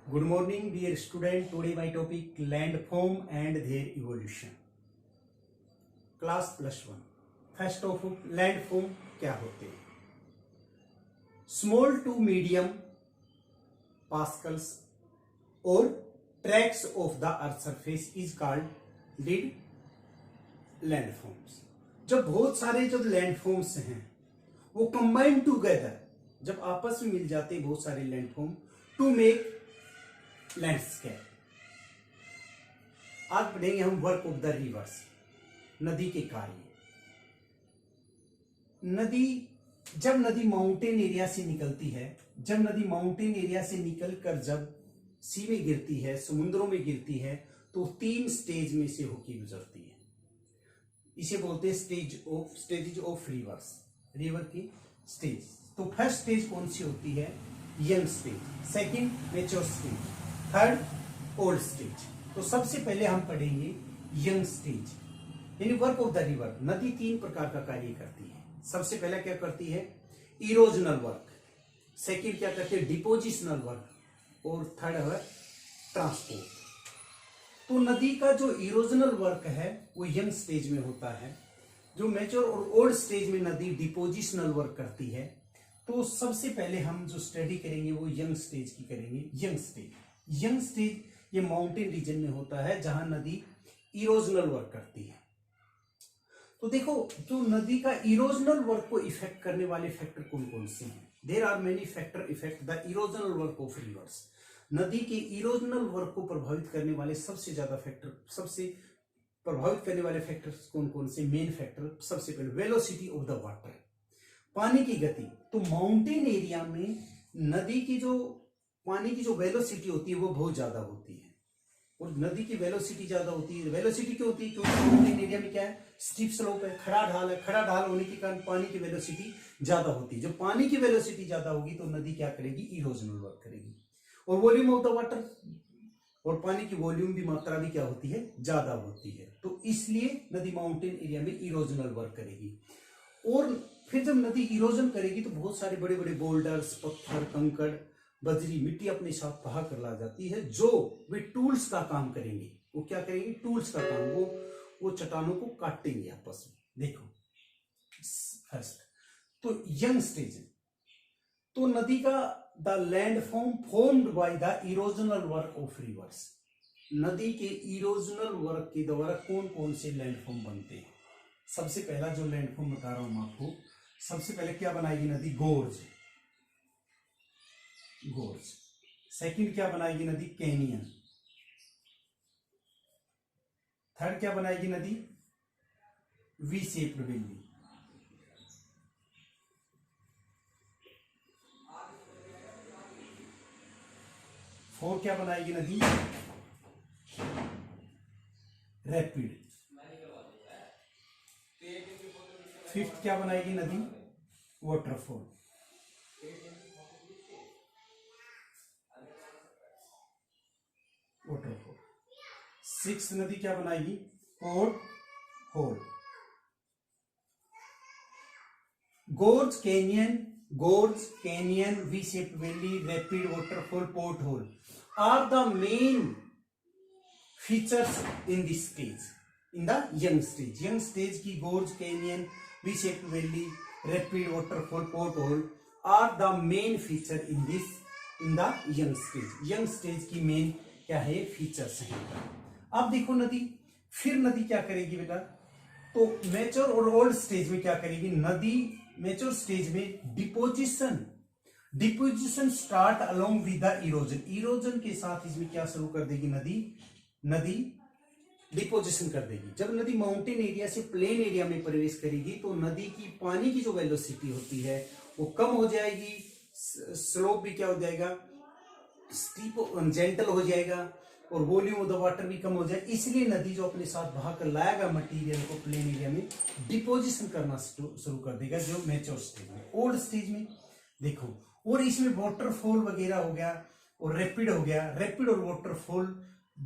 Good morning, dear student. Today my topic landform and their evolution. Class +1. First of all, landform क्या होते हैं? Small to medium particles or tracts of the earth surface is called landforms. जब बहुत सारे जो landforms हैं वो combine together, जब आपस में मिल जाते हैं बहुत सारे लैंडफॉर्म टू मेक लैंडस्केप। आज पढ़ेंगे हम वर्क ऑफ द रिवर्स, नदी के कार्य। जब नदी माउंटेन एरिया से निकलती है, जब नदी माउंटेन एरिया से निकलकर जब सी में गिरती है, समुद्रों में गिरती है, तो 3 स्टेज में से होकर गुजरती है। इसे बोलते हैं स्टेज ऑफ रिवर्स, रिवर की स्टेज। तो फर्स्ट स्टेज कौन सी होती है? Young stage, second mature stage, third old stage. तो सबसे पहले हम पढ़ेंगे यंग स्टेज, यानी वर्क ऑफ द रिवर। नदी 3 प्रकार का कार्य करती है। सबसे पहला क्या करती है? इरोजनल वर्क, सेकंड क्या करती है? डिपोजिशनल वर्क, और थर्ड है ट्रांसपोर्ट। तो नदी का जो इरोजनल वर्क है वो यंग स्टेज में होता है। जो मैच्योर और ओल्ड स्टेज में नदी डिपोजिशनल वर्क करती है। तो सबसे पहले हम जो स्टडी करेंगे वो यंग स्टेज की करेंगे। यंग स्टेज ये माउंटेन रीजन में होता है जहां नदी इरोजनल वर्क करती है। तो देखो, जो नदी का इरोजनल वर्क को इफेक्ट करने वाले फैक्टर कौन कौन से हैं? There are many factor effect the erosional work of rivers. नदी के इरोजनल वर्क को प्रभावित करने वाले सबसे ज्यादा फैक्टर, सबसे प्रभावित करने वाले फैक्टर्स कौन कौन से? मेन फैक्टर, सबसे पहले वेलोसिटी ऑफ द वाटर, पानी की गति। तो माउंटेन एरिया में नदी की जो पानी की जो वेलोसिटी होती है वो बहुत ज्यादा होती है, और नदी की वेलोसिटी ज्यादा होती है। वेलोसिटी क्यों होती है? क्योंकि माउंटेन एरिया में क्या है? स्टीप स्लोप है, खड़ा ढाल है। खड़ा ढाल होने के कारण पानी की वेलोसिटी ज्यादा होती है। जब पानी की वेलोसिटी ज्यादा होगी तो नदी क्या करेगी? इरोजनल वर्क करेगी। और वॉल्यूम ऑफ द वाटर, और पानी की वॉल्यूम भी, मात्रा भी क्या होती है? ज्यादा होती है। तो इसलिए नदी माउंटेन एरिया में इरोजनल वर्क करेगी। और फिर जब नदी इरोजन करेगी तो बहुत सारे बड़े बड़े बोल्डर्स, पत्थर, कंकड़, बजरी, मिट्टी अपने साथ बहा कर ला जाती है, जो वे टूल्स का काम करेंगे। वो क्या करेंगे? टूल्स का काम। वो चट्टानों को काटेंगे आपस में। देखो फर्स्ट तो यंग स्टेज। तो नदी का the landform formed by the erosional work of rivers. नदी के इरोजनल वर्क के द्वारा कौन कौन से लैंडफॉर्म बनते हैं? सबसे पहला जो लैंडफॉर्म बता रहा हूं आपको, सबसे पहले क्या बनाएगी नदी? गोर्ज। सेकंड क्या बनाएगी नदी? कैनियन। थर्ड क्या बनाएगी नदी? We shaped valley. फोर्थ क्या बनाएगी नदी? रैपिड। फिफ्थ क्या बनाएगी नदी? वाटरफॉल। सिक्स्थ नदी क्या बनाएगी? Pothole. Gorge, canyon, V shaped valley, rapid, waterfall, pothole are the main features in this stage, in the young stage. Young stage की gorge, canyon, V shaped valley, rapid, waterfall, pothole are the main feature in the young stage. Young stage की main क्या है? Features हैं। अब देखो नदी, फिर नदी क्या करेगी बेटा? तो मैच्योर और ओल्ड स्टेज में क्या करेगी नदी? मैच्योर स्टेज में deposition start along with the erosion के साथ इसमें क्या शुरू कर देगी नदी डिपोजिशन कर देगी। जब नदी माउंटेन एरिया से प्लेन एरिया में प्रवेश करेगी तो नदी की पानी की जो वेलोसिटी होती है वो कम हो जाएगी, स्लोप भी क्या हो जाएगा? स्टीप, जेंटल हो जाएगा, और वॉल्यूम ऑफ द वाटर भी कम हो जाए। इसलिए नदी जो अपने साथ बहा कर लाएगा मटीरियल को प्लेन एरिया में डिपोजिशन करना शुरू कर देगा, जो मैच्योर स्टेज में। ओल्ड स्टेज में देखो, और इसमें वाटरफॉल वगैरह हो गया और रैपिड हो गया। रैपिड और वाटरफॉल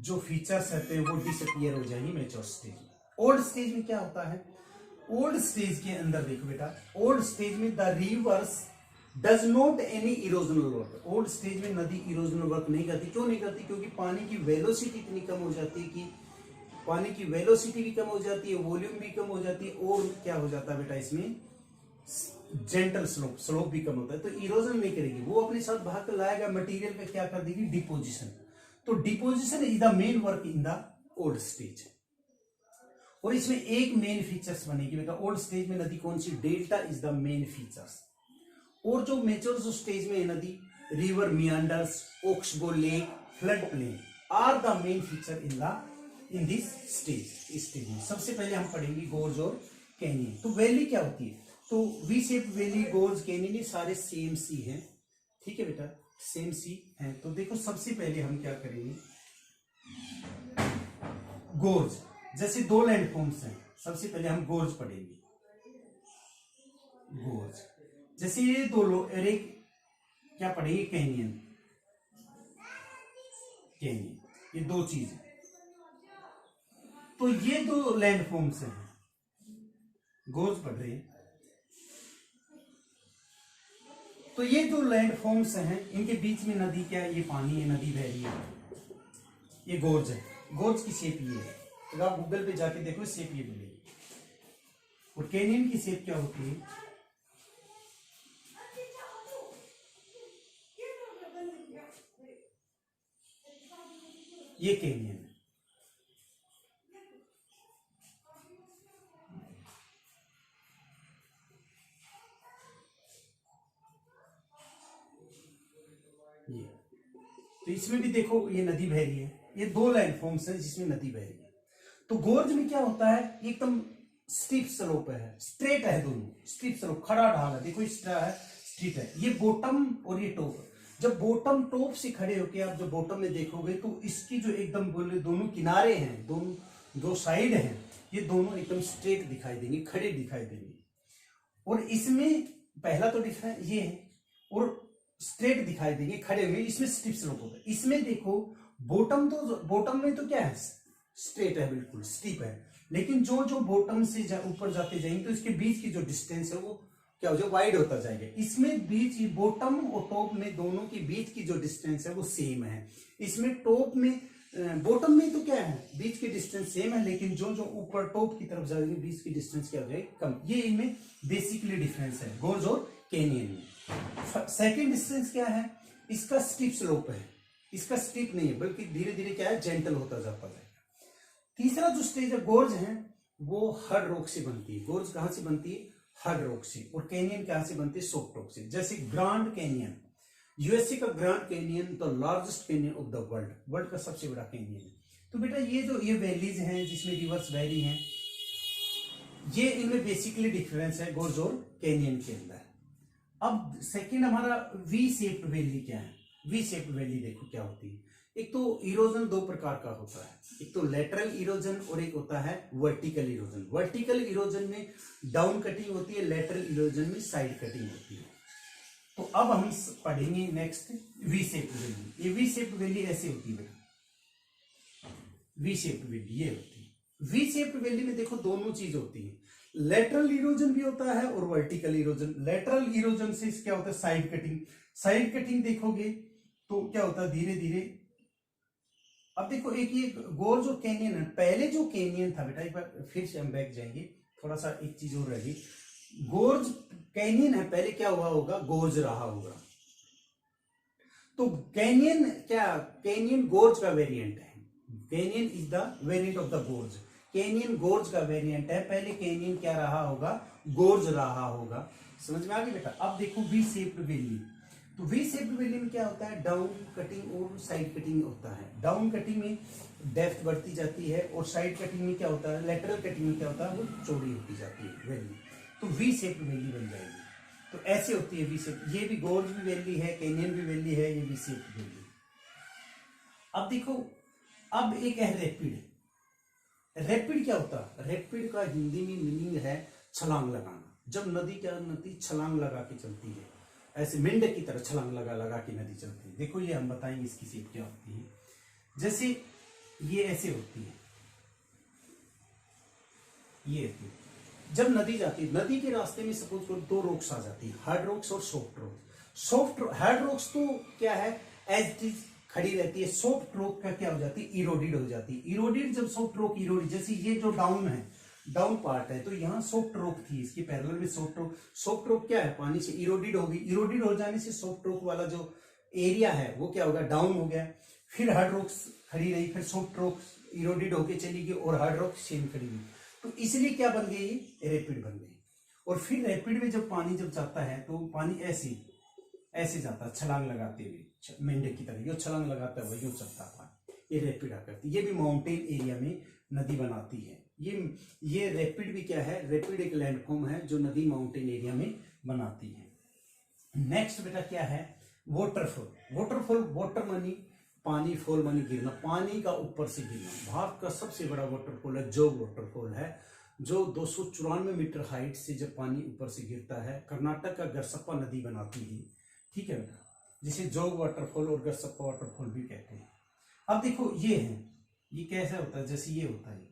जो फीचर्स रहते हैं वो डिसअपियर हो जाएंगे मैच्योर स्टेज में। ओल्ड स्टेज में क्या होता है? ओल्ड स्टेज के अंदर देखो बेटा, ओल्ड स्टेज में the reverse does not any erosional work. Old stage में नदी इरोजनल वर्क नहीं करती। क्यों नहीं करती? क्योंकि पानी की वेलोसिटी इतनी कम हो जाती है कि पानी की वेलोसिटी भी कम हो जाती है, वॉल्यूम भी कम हो जाती है, और क्या हो जाता है बेटा इसमें जेंटल स्लोप भी कम होता है। तो इरोजन नहीं करेगी, वो अपने साथ भाग कर लाएगा मटेरियल पे, क्या कर देगी? डिपोजिशन। तो deposition is the main work in the old stage. और इसमें एक मेन फीचर्स बनेगी बेटा ओल्ड स्टेज में नदी कौन सी? Delta is the main features. और जो मेजर जो स्टेज में है नदी, river meanders, oxbow lake, flood plain are the main feature in this stage में। सबसे पहले हम पढ़ेंगे गोर्ज और कैनियन। तो वैली क्या होती है? तो वी शेप वैली, गोर्ज, कैनियन ये सारे सेम सी हैं, ठीक है बेटा, सेम सी हैं। तो देखो सबसे पहले हम क्या करेंगे, गोर्ज, जैसे दो लैंडफॉर्म्स हैं, सबसे पहले हम गोर्ज पढ़ेंगे। गोर्ज जैसे ये दो लोग, अरे क्या पढ़ेंगे? कैनियन। कैनियन ये दो चीज है। तो ये दो लैंडफॉर्म्स हैं, गोर्ज पढ़ रहे हैं। तो ये जो लैंडफॉर्म्स हैं इनके बीच में नदी क्या है? ये पानी है, नदी बह रही है। ये गोर्ज है। गोर्ज की शेप ये है, तो आप गूगल पे जाके देखो शेप ये मिलेगी। और कैनियन की शेप क्या होती है? ये कैनियन है। ये तो इसमें भी देखो ये नदी बह रही है। ये दो लैंडफॉर्म्स हैं जिसमें नदी बह रही है। तो गोर्ज में क्या होता है? एकदम स्टीप स्लोप है, स्ट्रेट है, दोनों स्टीप स्लोप, खड़ा ढाल है। देखो इस तरह है, स्ट्रीट है। ये बॉटम और ये टॉप। जब बॉटम टॉप से खड़े होके आप जब बॉटम में देखोगे तो इसकी जो एकदम बोले दोनों किनारे हैं, दोनों दो साइड हैं, ये दोनों एकदम स्ट्रेट दिखाई देंगे, खड़े दिखाई देंगे। और इसमें पहला तो डिफरेंस ये है, और स्ट्रेट दिखाई देंगे, खड़े हुए। इसमें स्टीप स्लोप होता है। इसमें देखो बॉटम में तो क्या है? स्ट्रेट है, बिल्कुल स्टीप है। लेकिन जो जो बॉटम से ऊपर जाते जाएंगे तो इसके बीच की जो डिस्टेंस है वो क्या हो जाएगा? वाइड होता जाएगा। इसमें बीच बॉटम और टॉप में दोनों के बीच की जो डिस्टेंस है वो सेम है। इसमें टॉप में बॉटम में तो क्या है? बीच की डिस्टेंस सेम है, लेकिन जो जो ऊपर टॉप की तरफ जाएंगे बीच की डिस्टेंस क्या हो जाएगी? कम। ये इनमें बेसिकली डिफरेंस है गोर्ज और कैनियन में। सेकेंड डिस्टेंस क्या है? इसका स्टीप स्लोप है, इसका स्टीप नहीं है, बल्कि धीरे धीरे क्या है? जेंटल होता जाता है। तीसरा जो स्टेज है गोर्ज है, वो हार्ड रॉक से बनती है। गोर्ज कहां से बनती है? हार्ड रॉक से। और कैनियन कहां से बनती है? सॉफ्ट रॉक से। जैसे ग्रांड कैनियन, यूएसए का grand canyon the largest canyon of the world, world का सबसे बड़ा कैनियन है। तो बेटा ये जो ये वैलीज हैं जिसमें रिवर्स वैली हैं, ये इनमें बेसिकली डिफरेंस है गोर्ज और कैनियन के अंदर। अब सेकंड हमारा वी शेप्ड वैली क्या है? वी शेप्ड वैली देखो क्या होती है। एक तो इरोजन दो प्रकार का होता है, एक तो लेटरल इरोजन और एक होता है वर्टिकल इरोजन। वर्टिकल इरोजन में डाउन कटिंग होती है, लेटरल इरोजन में साइड कटिंग होती है। तो अब हम पढ़ेंगे नेक्स्ट वी शेप्ड वैली। ये वी शेप्ड वैली ऐसे होती है, वी शेप्ड वैली ये होती है। वी शेप्ड वैली में देखो दोनों चीज होती है, लेटरल इरोजन भी होता है और वर्टिकल इरोजन। लेटरल इरोजन से क्या होता है? Side cutting. साइड कटिंग देखोगे तो क्या होता है? धीरे धीरे। अब देखो एक ये गोर्ज और कैनियन है। पहले जो कैनियन था बेटा, एक बार फिर से हम बैक जाएंगे, थोड़ा सा एक चीज और रहेगी। गोर्ज कैनियन है, पहले क्या हुआ होगा? गोर्ज रहा होगा। तो कैनियन क्या? कैनियन गोर्ज का वेरिएंट है। Canyon is the variant of the गोर्ज। Canyon गोर्ज का वेरिएंट है। पहले कैनियन क्या रहा होगा? गोर्ज रहा होगा। समझ में आ गई बेटा? अब देखो वी शेप्ड वैली। तो वी शेप्ड वैली में क्या होता है? डाउन कटिंग और साइड कटिंग होता है। डाउन कटिंग में डेप्थ बढ़ती जाती है, और साइड कटिंग में क्या होता है? लेटरल कटिंग में क्या होता है? वो चौड़ी होती जाती है वैली। तो वी शेप्ड वैली बन जाएगी। तो ऐसे होती है वी शेप। ये भी गोर्ज भी वैली है, कैनियन भी वैली है, ये वी शेप्ड वैली। अब देखो, अब एक है रैपिड। रैपिड क्या होता है? रैपिड का हिंदी में मीनिंग है छलांग लगाना। जब नदी छलांग लगा के चलती है, ऐसे मेंढक की तरह छलांग लगा लगा के नदी चलती है। देखो ये हम बताएंगे इसकी शेप क्या होती है। जैसे ये ऐसे होती है, ये होती है। जब नदी जाती है, नदी के रास्ते में सपोज करो दो रॉक्स आ जाती है, हार्ड रॉक्स और सॉफ्ट रॉक्स। हार्ड रॉक्स तो क्या है, एज इट इज खड़ी रहती है। सॉफ्ट रॉक का क्या हो जाती है, इरोडेड हो जाती है। इरोडेड जब सॉफ्ट रॉक इरोडेड, जैसे ये जो डाउन है, डाउन पार्ट है, तो यहाँ सॉफ्ट रॉक थी, इसकी पैरेलल में सॉफ्ट रॉक क्या है, पानी से इरोडेड होगी। इरोडेड हो जाने से सॉफ्ट रॉक वाला जो एरिया है वो क्या होगा, डाउन हो गया। फिर हार्ड रॉक्स खड़ी रही, फिर सॉफ्ट रॉक्स इरोडेड होके चली गई और हार्ड रॉक सेम खड़ी हुई। तो इसलिए क्या बन गई, रैपिड बन गई। और फिर रैपिड में जब पानी जब जाता है तो पानी ऐसे ऐसे जाता है, छलांग लगाते हुए, मेंढक की तरह यो छलांग लगाता हुआ यो चलता था, ये रैपिड करती है। ये भी माउंटेन एरिया में नदी बनाती है। ये रैपिड भी क्या है, रैपिड एक लैंडफॉर्म है जो नदी माउंटेन एरिया में बनाती है। नेक्स्ट बेटा क्या है, वाटरफॉल। वाटरफॉल, वाटर मनी पानी, फॉल मनी गिरना, पानी का ऊपर से गिरना। भारत का सबसे बड़ा वाटरफॉल है जोग वाटरफॉल है, जो 294 मीटर हाइट से जब पानी ऊपर से गिरता है, कर्नाटक का गरसप्पा नदी बनाती है। ठीक है बेटा, जिसे जोग वाटरफॉल और गरसप्पा वाटरफॉल भी कहते हैं। अब देखो ये है, ये कैसा होता है, जैसे ये होता है,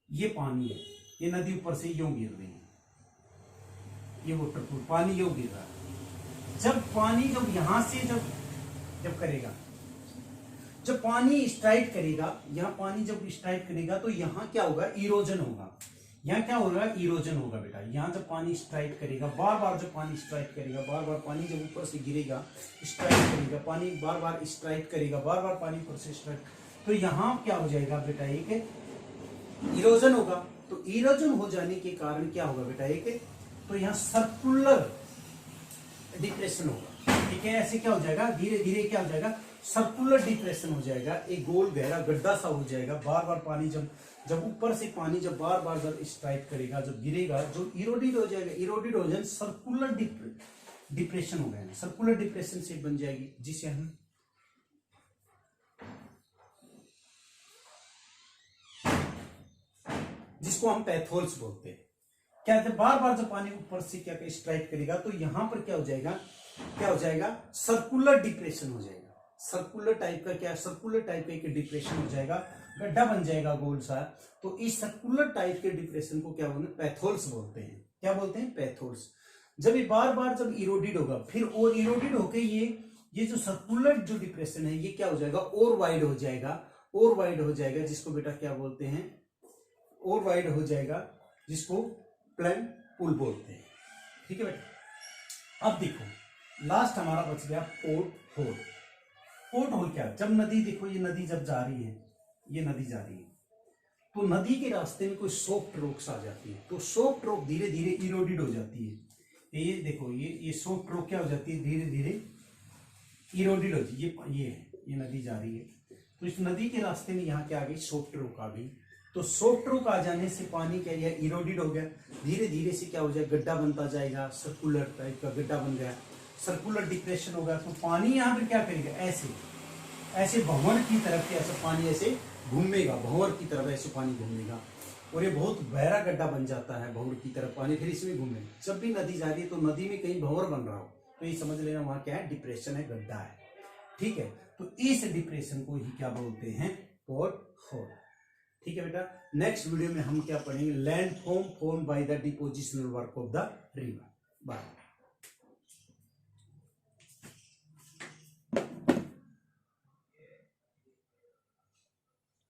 ये पानी है, ये नदी ऊपर से यूं गिर रही है, ये वाटरफॉल पानी यूं गिर रहा है। जब पानी जब यहां से जब करेगा, जब पानी स्ट्राइक करेगा, यहाँ पानी जब स्ट्राइक करेगा तो यहाँ क्या होगा, इरोजन होगा। यहाँ क्या होगा, इरोजन होगा बेटा। यहाँ जब पानी स्ट्राइक करेगा, बार बार जब पानी स्ट्राइक करेगा, बार बार पानी जब ऊपर से गिरेगा, स्ट्राइक करेगा, पानी बार बार स्ट्राइक करेगा, बार बार पानी ऊपर से स्ट्राइक, तो यहाँ क्या हो जाएगा बेटा, एक इरोजन होगा। तो इरोजन हो जाने के कारण क्या होगा बेटा, एक तो यहाँ सर्कुलर डिप्रेशन होगा। ठीक है, ऐसे क्या हो जाएगा, धीरे धीरे क्या हो जाएगा, सर्कुलर डिप्रेशन हो जाएगा, एक गोल गहरा गड्ढा सा हो जाएगा। बार बार पानी जब ऊपर से पानी जब बार बार जब स्ट्राइक करेगा, जब गिरेगा, जो इरोडेड हो जाएगा, इरोडेड हो जाए, सर्कुलर डिप्रेशन हो गया, सर्कुलर डिप्रेशन से बन जाएगी, जिसको हम पैथोल्स बोलते हैं। क्या है, बार बार जब पानी ऊपर से क्या स्ट्राइक करेगा तो यहां पर क्या हो जाएगा, सर्कुलर डिप्रेशन हो जाएगा। सर्कुलर टाइप का क्या, सर्कुलर टाइप का एक डिप्रेशन हो जाएगा, गड्ढा बन जाएगा गोल सा। तो इस सर्कुलर टाइप के डिप्रेशन को क्या बोलते हैं, पैथोल्स बोलते हैं। क्या बोलते हैं, पैथोल्स। जब ये बार बार जब इरोडेड होगा, फिर और इरोडेड होके ये जो सर्कुलर जो डिप्रेशन है, ये क्या हो जाएगा, और वाइड हो जाएगा, और वाइड हो जाएगा, जिसको बेटा क्या बोलते हैं, और वाइड हो जाएगा, जिसको प्लेन पुल बोलते हैं। ठीक है बेटा। अब देखो लास्ट हमारा बच गया पोर्ट होल। पोर्ट होल क्या, जब नदी, देखो ये नदी जब जा रही है, ये नदी जा रही है, तो नदी के रास्ते में कोई सॉफ्ट रॉक्स आ जाती है, तो सॉफ्ट रॉक धीरे धीरे इरोडेड हो जाती है। ये देखो ये सॉफ्ट रॉक क्या हो जाती है, धीरे धीरे इरोडेड हो जाती है। ये नदी जा रही है, तो इस नदी के रास्ते में यहाँ क्या आ गई, सॉफ्ट रॉक आ गई। तो सॉफ्ट रॉक आ जाने से पानी क्या है, इरोडेड हो गया, धीरे धीरे से क्या हो जाएगा, गड्ढा बनता जाएगा, सर्कुलर टाइप का गड्ढा बन गया, सर्कुलर डिप्रेशन होगा। तो पानी यहाँ पर क्या करेगा, ऐसे भंवर की तरफ ऐसा पानी ऐसे घूमेगा, भंवर की तरफ ऐसे पानी घूमेगा, और ये बहुत गहरा गड्ढा बन जाता है भंवर की तरफ पानी, फिर इसमें घूमेगा। जब भी नदी जा रही है तो नदी में कहीं भंवर बन रहा हो तो ये समझ लेना वहां क्या है, डिप्रेशन है, गड्ढा है। ठीक है, तो इस डिप्रेशन को ही क्या बोलते हैं, पोर्ट होल। ठीक है बेटा, नेक्स्ट वीडियो में हम क्या पढ़ेंगे, land form by the depositional work of the river. Bye.